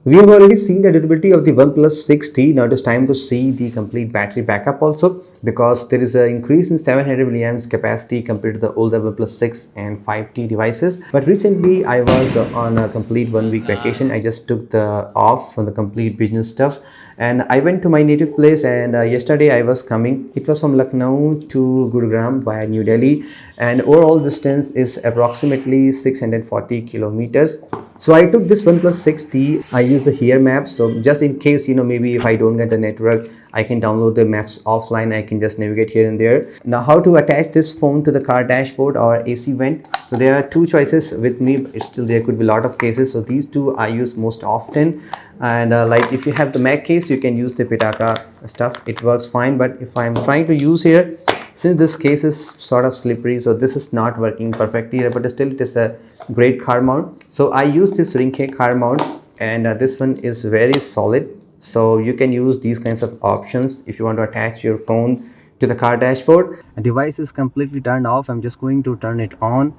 We have already seen the durability of the OnePlus 6T. Now it is time to see the complete battery backup also, because there is an increase in 700 milliamps capacity compared to the older OnePlus 6 and 5T devices. But recently I was on a complete 1 week vacation. I just took the off from the complete business stuff and I went to my native place, and yesterday I was coming. It was from Lucknow to Gurugram via New Delhi, and overall distance is approximately 640 kilometers. So I took this OnePlus 6T. I use the here maps. So just in case, maybe if I don't get the network, I can download the maps offline. I can just navigate here and there. Now, how to attach this phone to the car dashboard or AC vent? So there are two choices with me. It's still, there could be a lot of cases. So these two I use most often. And like if you have the Mac case, you can use the Pitaka stuff. It works fine. But if I'm trying to use here, since this case is sort of slippery, so this is not working perfectly here, but still it is a great car mount. So I use this ring car mount, and this one is very solid. So you can use these kinds of options if you want to attach your phone to the car dashboard. The device is completely turned off. I'm just going to turn it on.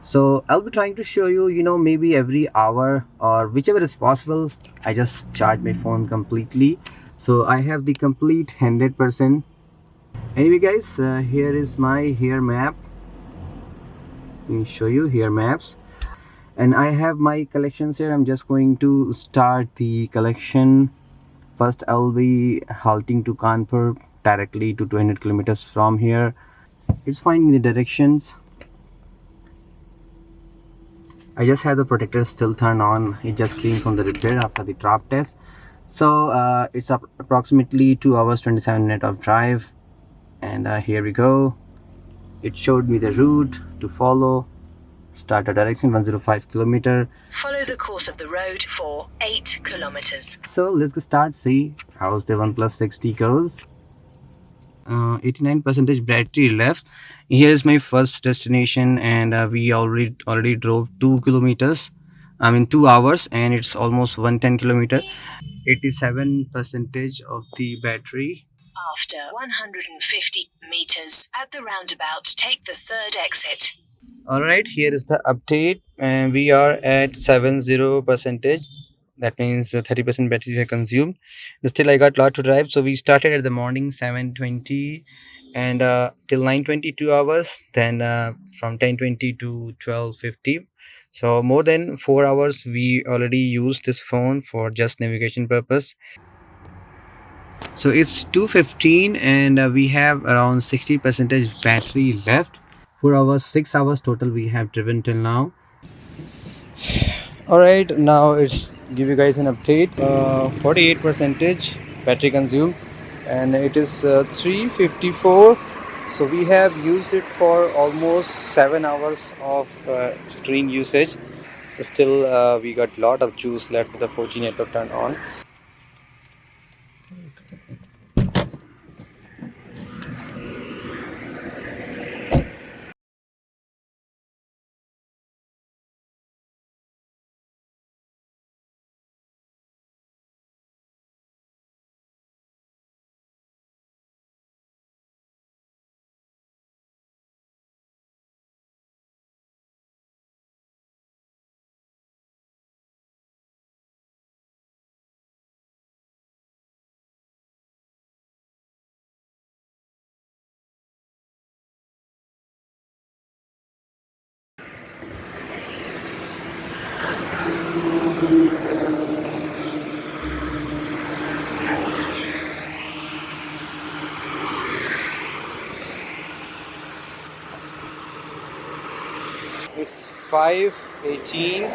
So I'll be trying to show you, maybe every hour or whichever is possible, I just charge my phone completely. So I have the complete 100%. Anyway guys, here is my here map. Let me show you here maps, and I have my collections here. I'm just going to start the collection. First I'll be halting to Kanpur, directly to 200 kilometers from here. It's finding the directions. I just have the protector still turned on. It just came from the repair after the drop test. So it's approximately 2 hours 27 minutes of drive, and here we go. It showed me the route to follow. Start a direction 105 kilometer. Follow the course of the road for 8 kilometers. So let's start. See how's the OnePlus 6T goes. 89% battery left. Here is my first destination, and we already drove 2 kilometers. I mean 2 hours, and it's almost 110 kilometer. 87% of the battery. After 150 meters at the roundabout, take the third exit. All right, here is the update, and we are at 70%. That means 30% battery have consumed. Still I got a lot to drive, so we started at the morning 7:20 and till 9:20 2 hours, then from 10:20 to 12:50. So more than 4 hours we already used this phone for just navigation purpose. So it's 2:15, and we have around 60% battery left. 4 hours, 6 hours total we have driven till now. All right, now it's give you guys an update. 48 percentage battery consumed, and it is 3:54. So we have used it for almost 7 hours of screen usage. Still we got lot of juice left with the 4G network turned on. It's 5:18.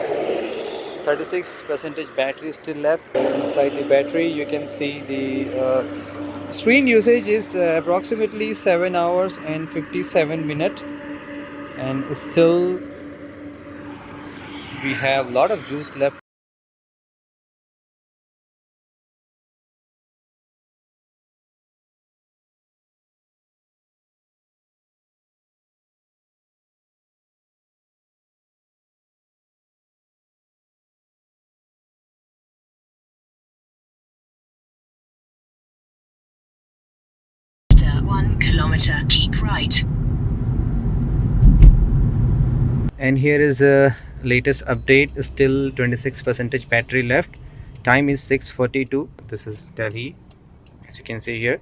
36% battery is still left inside the battery. You can see the screen usage is approximately 7 hours and 57 minutes, and still we have a lot of juice left. After 1 kilometer, keep right. And here is a latest update. Still 26% battery left. time is 6:42. This is Delhi, as you can see here.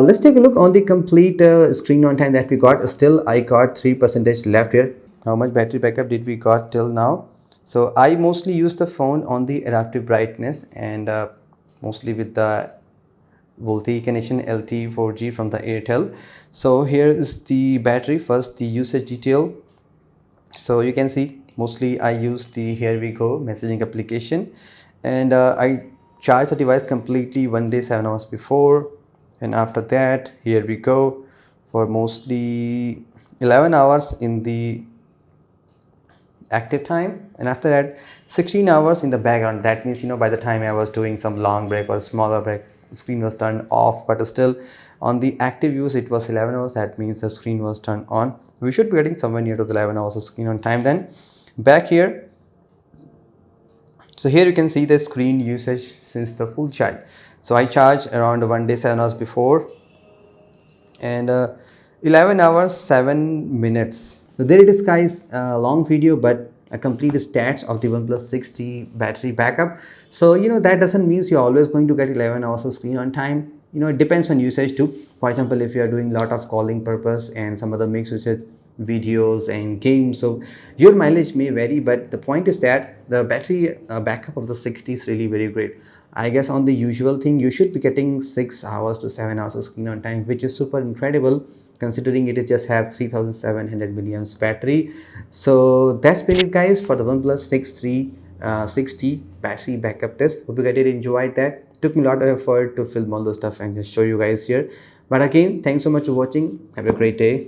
Let's take a look on the complete screen on time that we got. Still, I got 3% left here. How much battery backup did we got till now? So I mostly use the phone on the adaptive brightness, and mostly with the VoLTE connection LTE 4G from the Airtel. So here is the battery. First, the usage detail. So you can see mostly I use the here we go messaging application, and I charge the device completely 1 day 7 hours before, and after that here we go for mostly 11 hours in the active time, and after that 16 hours in the background. That means, by the time I was doing some long break or smaller break, the screen was turned off, but still on the active use it was 11 hours. That means the screen was turned on. We should be getting somewhere near to the 11 hours of screen on time. Then back here, so here you can see the screen usage since the full charge. So I charge around 1 day 7 hours before, and 11 hours 7 minutes. So there it is, guys, a long video but a complete stats of the OnePlus 6T battery backup. So that doesn't mean you're always going to get 11 hours of screen on time. It depends on usage too. For example, if you are doing a lot of calling purpose and some other mixed usage, videos and games, so your mileage may vary, but the point is that the battery backup of the 60 is really very great. I guess on the usual thing you should be getting 6 hours to 7 hours of screen on time, which is super incredible considering it is just have 3700 milliamps battery. So that's been it, guys, for the OnePlus 6T battery backup test. Hope you guys did enjoy that. It took me a lot of effort to film all those stuff and just show you guys here, but again, thanks so much for watching. Have a great day.